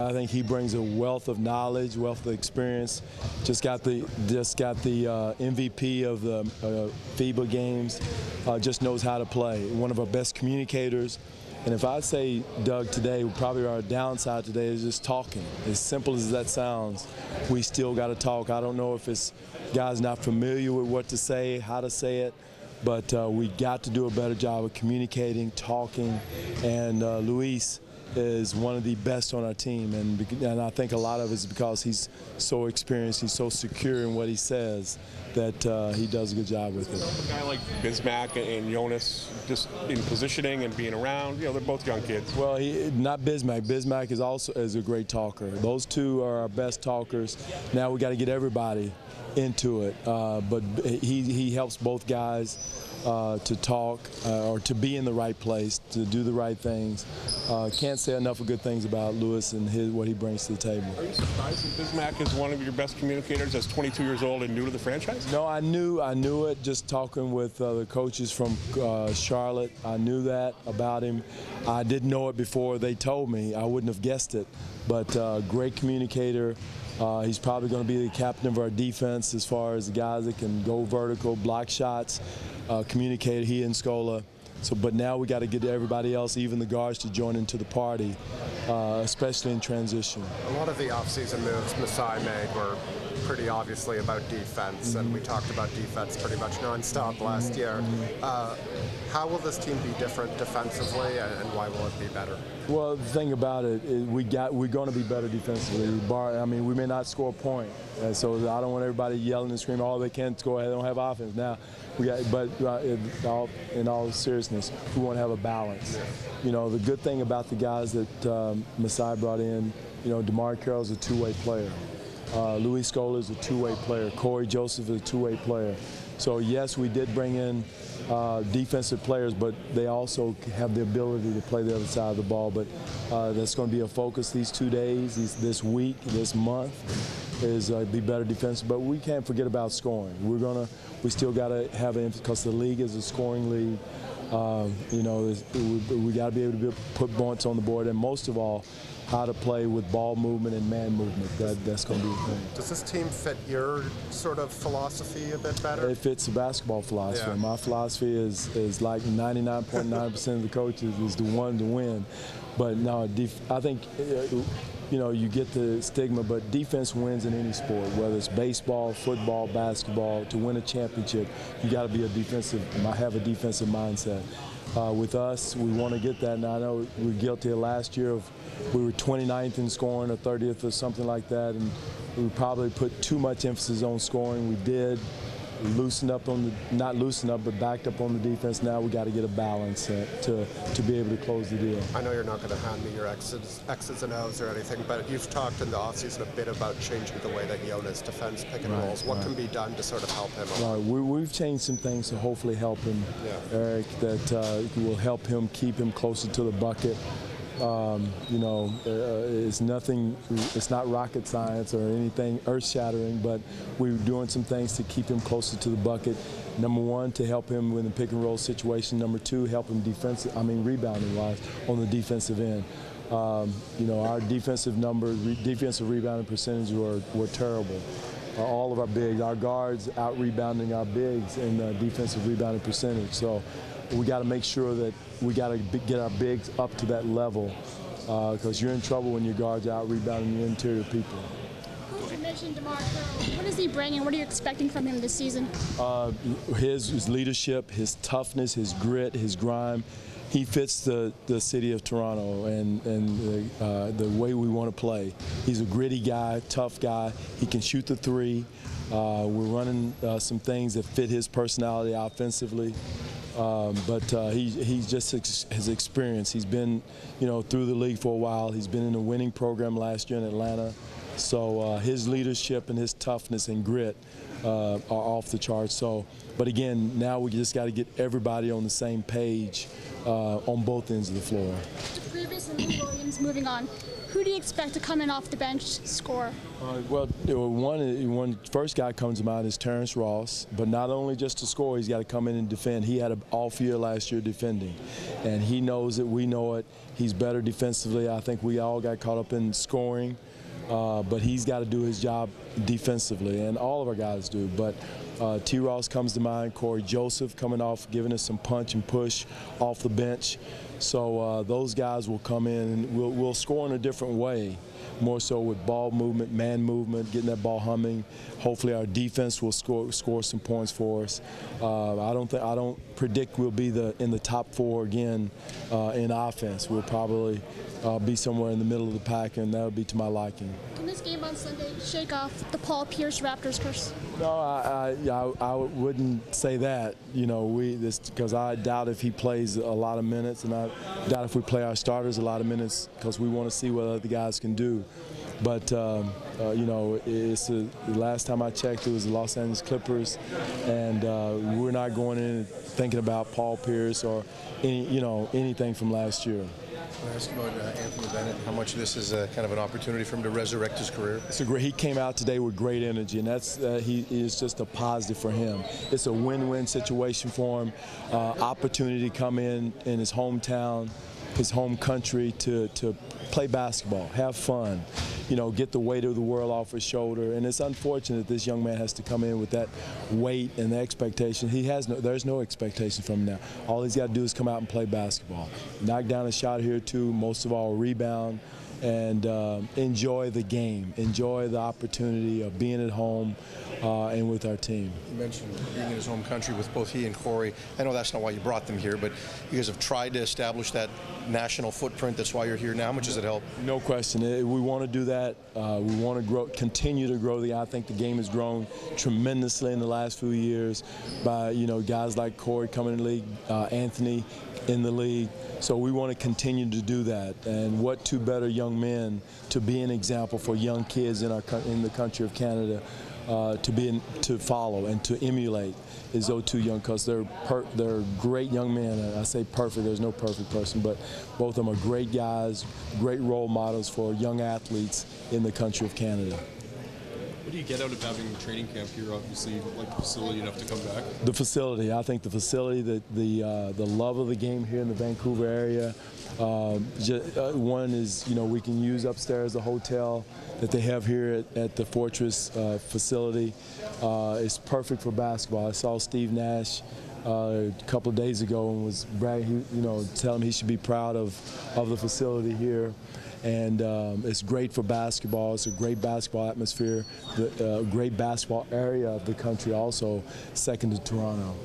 I think he brings a wealth of knowledge, wealth of experience. Just got the MVP of the FIBA games. Just knows how to play. One of our best communicators. And if I say, Doug, today, probably our downside today is just talking. As simple as that sounds, we still got to talk. I don't know if it's guys not familiar with what to say, how to say it, but we got to do a better job of communicating, talking, and Luis is one of the best on our team, and I think a lot of it is because he's so experienced, he's so secure in what he says that he does a good job with it. A guy like Bismack and Jonas, just in positioning and being around, they're both young kids. Well, not Bismack. Bismack is also a great talker. Those two are our best talkers. Now we got to get everybody into it, but he helps both guys to talk or to be in the right place, to do the right things. Can't say enough of good things about Lewis and what he brings to the table. Are you surprised that Bismack is one of your best communicators as 22 years old and new to the franchise? No, I knew it just talking with the coaches from Charlotte. I knew that about him. I didn't know it before they told me. I wouldn't have guessed it, but great communicator. He's probably going to be the captain of our defense as far as the guys that can go vertical, block shots, communicate, he and Scola. But now we got to get everybody else, even the guards, to join into the party, especially in transition. A lot of the offseason moves Masai made were pretty obviously about defense, and we talked about defense pretty much nonstop last year. How will this team be different defensively, and why will it be better? Well, the thing about it is we're going to be better defensively. We may not score a point, so I don't want everybody yelling and screaming, "Oh, they can't score. They don't have offense." Now, in all seriousness, we want to have a balance. Yeah. The good thing about the guys that Masai brought in, DeMar Carroll's a two-way player. Luis Scola is a two-way player. Corey Joseph is a two-way player. So yes, we did bring in defensive players, but they also have the ability to play the other side of the ball. But that's going to be a focus these 2 days, this week, this month, is be better defensive. But we can't forget about scoring. We still got to have it because the league is a scoring league. We got to be able to put points on the board, and most of all, how to play with ball movement and man movement. That's going to be the thing. Does this team fit your sort of philosophy a bit better? It fits the basketball philosophy. Yeah. My philosophy is like 99.9% of the coaches is the one to win. But no, I think you get the stigma, but defense wins in any sport, whether it's baseball, football, basketball. To win a championship, you got to be have a defensive mindset. With us, we want to get that. And I know we're guilty of last year we were 29th in scoring or 30th or something like that, and we probably put too much emphasis on scoring. We did not loosen up, but backed up on the defense. Now we got to get a balance to be able to close the deal. I know you're not going to hand me your X's and O's or anything, but you've talked in the offseason a bit about changing the way that Jonas defends pick and rolls. What can be done to sort of help him? We've changed some things to hopefully help him, Eric, that will help him, keep him closer to the bucket. It's not rocket science or anything earth-shattering, but we're doing some things to keep him closer to the bucket. Number one, to help him in the pick and roll situation. Number two, help him rebounding-wise on the defensive end. Our defensive numbers, defensive rebounding percentage were terrible. All of our bigs, our guards out-rebounding our bigs in defensive rebounding percentage. So we got to make sure that we got to get our bigs up to that level, because you're in trouble when your guards are out-rebounding your interior people. You mentioned DeMar Carroll. What is he bringing? What are you expecting from him this season? His leadership, his toughness, his grit, his grime. He fits the city of Toronto and the way we want to play. He's a gritty guy, tough guy. He can shoot the three. We're running some things that fit his personality offensively. But he's just his experience. He's been, through the league for a while. He's been in a winning program last year in Atlanta. So his leadership and his toughness and grit are off the charts. So, but again, now we just got to get everybody on the same page on both ends of the floor. The previous and Lou Williams moving on. Who do you expect to come in off the bench score? Well, one first guy comes to mind is Terrence Ross, but not only just to score, he's got to come in and defend. He had an off year last year defending, and he knows it. We know it. He's better defensively. I think we all got caught up in scoring, but he's got to do his job defensively, and all of our guys do. But T. Ross comes to mind. Corey Joseph coming off, giving us some punch and push off the bench. So those guys will come in and we'll score in a different way, more so with ball movement, man movement, getting that ball humming. Hopefully our defense will score some points for us. I don't predict we'll be in the top 4 again in offense. We'll probably be somewhere in the middle of the pack, and that would be to my liking. Can this game on Sunday shake off the Paul Pierce Raptors curse? No, I wouldn't say that. You know, because I doubt if he plays a lot of minutes, and I doubt if we play our starters a lot of minutes because we want to see what other guys can do. But you know, the last time I checked, it was the Los Angeles Clippers, and we're not going in thinking about Paul Pierce or anything from last year. I ask about Anthony Bennett, how much this is kind of an opportunity for him to resurrect his career? He came out today with great energy, and that's he is just a positive for him. It's a win-win situation for him. Opportunity to come in his hometown, his home country to play basketball, have fun, you know, get the weight of the world off his shoulder. And it's unfortunate this young man has to come in with that weight and the expectation. There's no expectation from him now. All he's got to do is come out and play basketball. Knock down a shot here or two, most of all rebound, and enjoy the game, enjoy the opportunity of being at home and with our team. You mentioned being in his home country with both he and Corey. I know that's not why you brought them here, but you guys have tried to establish that national footprint. That's why you're here now. How much does it help? No question. We want to do that. We want to continue to grow I think the game has grown tremendously in the last few years by, you know, guys like Corey coming in the league, Anthony in the league. So we want to continue to do that. And what two better young men to be an example for young kids in the country of Canada to follow and to emulate is those two young, because they're great young men. And I say perfect, there's no perfect person, but both of them are great guys, great role models for young athletes in the country of Canada. What do you get out of having training camp here? Obviously, like the facility enough to come back. The facility, I think the facility, the love of the game here in the Vancouver area. One is, you know, we can use upstairs the hotel that they have here at the Fortress facility. It's perfect for basketball. I saw Steve Nash a couple of days ago and was bragging, telling him he should be proud of the facility here. And it's great for basketball. It's a great basketball atmosphere, great basketball area of the country, also second to Toronto.